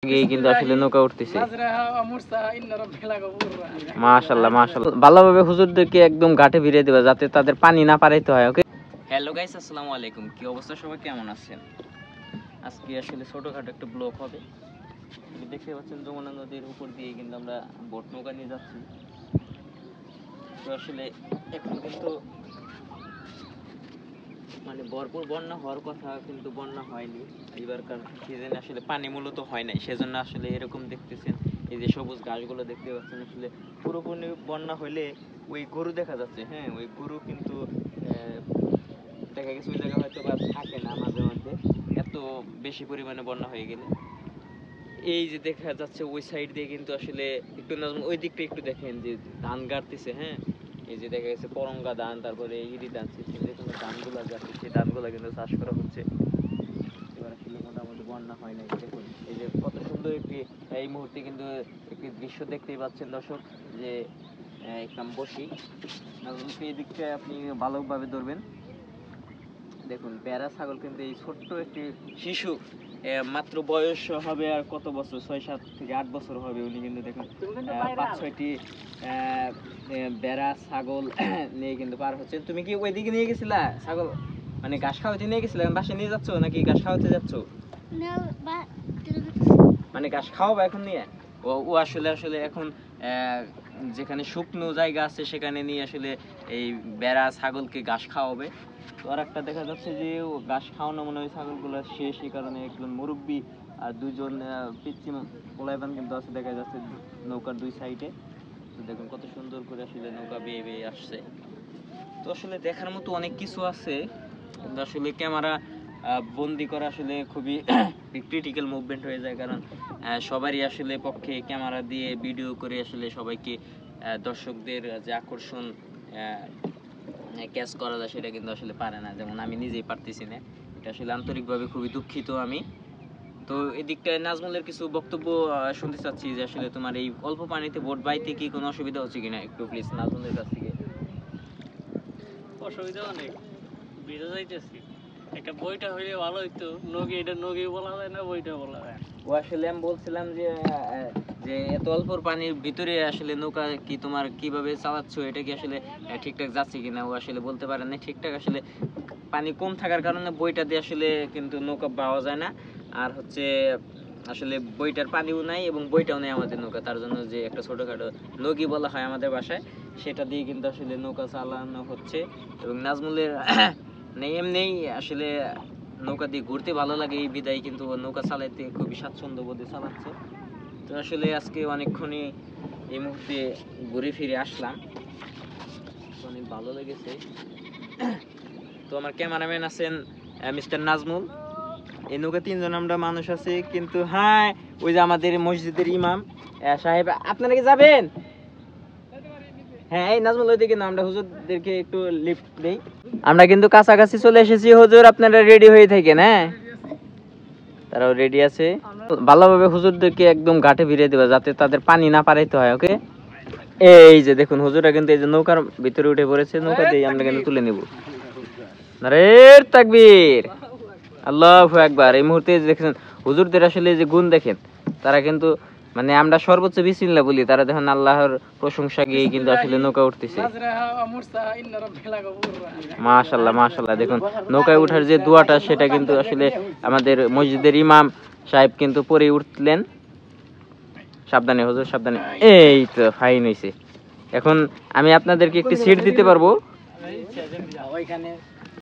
গিয়ে কিন্তু আসলে নৌকা উঠতেছে। মাশাআল্লাহ মাশাআল্লাহ, ভালোভাবে হুজুরদেরকে একদম ঘাটে ভিড়িয়ে দেবা যাতে তাদের পানি না পারাইতে হয়। ওকে, হ্যালো গাইস, আসসালামু আলাইকুম। কি অবস্থা সবাই, কেমন আছেন? আজকে আসলে ছোটখাটো একটা ব্লগ হবে। দেখতে পাচ্ছেন যমুনা নদীর উপর দিয়ে কিন্তু আমরা বোট নৌকা নিয়ে যাচ্ছি। তো আসলে এখন কিন্তু মানে ভরপুর বন্যা হওয়ার কথা, কিন্তু বন্যা হয়নি এবারকার সিজনে, আসলে পানি মূলত হয় নাই, সেজন্য আসলে এরকম দেখতেছেন। এই যে সবুজ ঘাসগুলো দেখতে পাচ্ছেন, আসলে পুরোপুরি বন্যা হলে ওই গরু দেখা যাচ্ছে। হ্যাঁ, ওই গরু কিন্তু দেখা গেছে ওই জায়গায় হয়তো বা থাকে না মাঝে মধ্যে, এত বেশি পরিমাণে বন্যা হয়ে গেলে। এই যে দেখা যাচ্ছে ওই সাইড দিয়ে কিন্তু আসলে একটু ওই দিকটা একটু দেখেন যে ধান গাড়তেছে। হ্যাঁ, এই যে দেখা গেছে করঙ্গা ধান, তারপরে ইরি ধান, যে কোনো ধানগুলা যাচ্ছে, সেই ধানগুলা কিন্তু চাষ করা হচ্ছে। এবার আসলে মোটামুটি বন্যা হয় নাই। দেখুন এই যে কত সুন্দর একটি, এই মুহূর্তে কিন্তু একটি দৃশ্য দেখতেই পাচ্ছেন দর্শক, যে একদম বসি এই দিকটা আপনি ভালোভাবে ধরবেন। দেখুন বেড়া ছাগল কিন্তু এই ছোট্ট একটি শিশু, মাত্র বয়স হবে আর কত বছর, 6-7 থেকে 8 বছর হবে। উনি কিন্তু দেখুন 5-6টি বেড়া ছাগল নিয়ে কিন্তু পার হচ্ছে। তুমি কি ওইদিকে নিয়ে গেছিলা ছাগল, মানে ঘাস খাওয়াতে নিয়ে গেছিলা, বাসায় নিয়ে যাচ্ছ নাকি ঘাস খাওয়াতে যাচ্ছ? মানে ঘাস খাওয়াবো এখন নিয়ে? ও আসলে এখন যেখানে শুকনো জায়গা আছে সেখানে নিয়ে আসলে এই বেড়া ছাগলকে ঘাস খাওয়াবে। তো আর একটা দেখা যাচ্ছে যে ও ঘাস খাওয়ানো মনে হয় ছাগলগুলো শেষ, এই কারণে একজন মুরব্বী আর দুজন পিচ্ছি পোলাইবান কিন্তু আছে দেখা যাচ্ছে নৌকার দুই সাইডে। তো দেখুন কত সুন্দর করে আসলে নৌকা বেয়ে বেয়ে আসছে। তো আসলে দেখার মতো অনেক কিছু আছে, কিন্তু আসলে ক্যামেরা বন্দি করা আসলে খুবই ক্রিটিক্যাল মুভমেন্ট হয়ে যায়, কারণ সবারই আসলে পক্ষে ক্যামেরা দিয়ে ভিডিও করে আসলে সবাইকে দর্শকদের যে আকর্ষণ ক্যাচ করা যায় সেটা কিন্তু আসলে পারে না, যেমন আমি নিজেই পারতেছি না। এটা আসলে আন্তরিকভাবে খুবই দুঃখিত আমি। তো এদিকটায় নাজমুলের কিছু বক্তব্য শুনতে চাচ্ছি, যে আসলে তোমার এই অল্প পানিতে বোট বাইতে কি কোনো অসুবিধা হচ্ছে কিনা, একটু প্লিজ নাজমুলের কাছ থেকে। অসুবিধা অনেক, ভিজে যাইতেছি। একটা বইটা হইলে ভালো হইতো, নগি, এটা নগি বলা যায় না, বইটা বলা যায়। ও আসলে আমি বলছিলাম যে যে এত অল্প পানির ভিতরে আসলে নৌকা কি তোমার কিভাবে চালাচ্ছ, এটা কি আসলে ঠিকঠাক যাচ্ছে কিনা। ও আসলে বলতে পারে না ঠিকঠাক, আসলে পানি কম থাকার কারণে বইটা দিয়ে আসলে কিন্তু নৌকা পাওয়া যায় না। আর হচ্ছে আসলে বইটার পানিও নাই এবং বইটাও নেই আমাদের নৌকা, তার জন্য যে একটা ছোটখাটো নগি বলা হয় আমাদের বাসায়, সেটা দিয়ে কিন্তু আসলে নৌকা চালানো হচ্ছে। এবং নাজমুলের এমনি আসলে নৌকা দিয়ে ঘুরতে ভালো লাগে এই বিদায়, কিন্তু নৌকা চালাইতে খুবই স্বাচ্ছন্দ্য বোধে চালাচ্ছে। তো আসলে আজকে অনেকক্ষণই এই মুহূর্তে ঘুরে ফিরে আসলাম, অনেক ভালো লেগেছে। তো আমার ক্যামেরাম্যান আছেন মিস্টার নাজমুল, এই নৌকা 3 জন আমরা মানুষ আছি, কিন্তু হ্যাঁ ওই যে আমাদের মসজিদের ইমাম সাহেব, আপনারা কি যাবেন? হ্যাঁ এই নাজমুল ওইদিকে না, আমরা হুজুরদেরকে একটু লিফট দেই। আমরা কিন্তু কাছাকাছি চলে এসেছি হুজুর, আপনারা রেডি হয়ে থাকেন। হ্যাঁ, তারাও রেডি আছে। ভালোভাবে হুজুরদেরকে একদম ঘাটে ভিড়িয়ে দেবা যাতে তাদের পানি না পারাইতে হয়। ওকে, এই যে দেখুন হুজুররা কিন্তু এই যে নৌকার ভিতরে উঠে পড়েছে, নৌকা দিয়ে আমরা কিন্তু তুলে নেব। নারের তাকবীর, আল্লাহু আকবার। এই মুহূর্তে দেখেন হুজুরদের আসলে যে গুণ দেখেন, তারা কিন্তু মানে আমরা সর্বোচ্চ বিসমিল্লাহ বলি, তারা দেখেন আল্লাহর প্রশংসা গিয়ে কিন্তু আসলে নৌকা উঠতেছে। মাশাআল্লাহ মাশাআল্লাহ, দেখুন নৌকায় ওঠার যে দোয়াটা সেটা কিন্তু আসলে আমাদের মসজিদের ইমাম সাহেব কিন্তু পরে উঠলেন। সাবধানে হুজুর সাবধানে। এই তো ফাইন হইছে। এখন আমি আপনাদেরকে একটি সিট দিতে পারবো।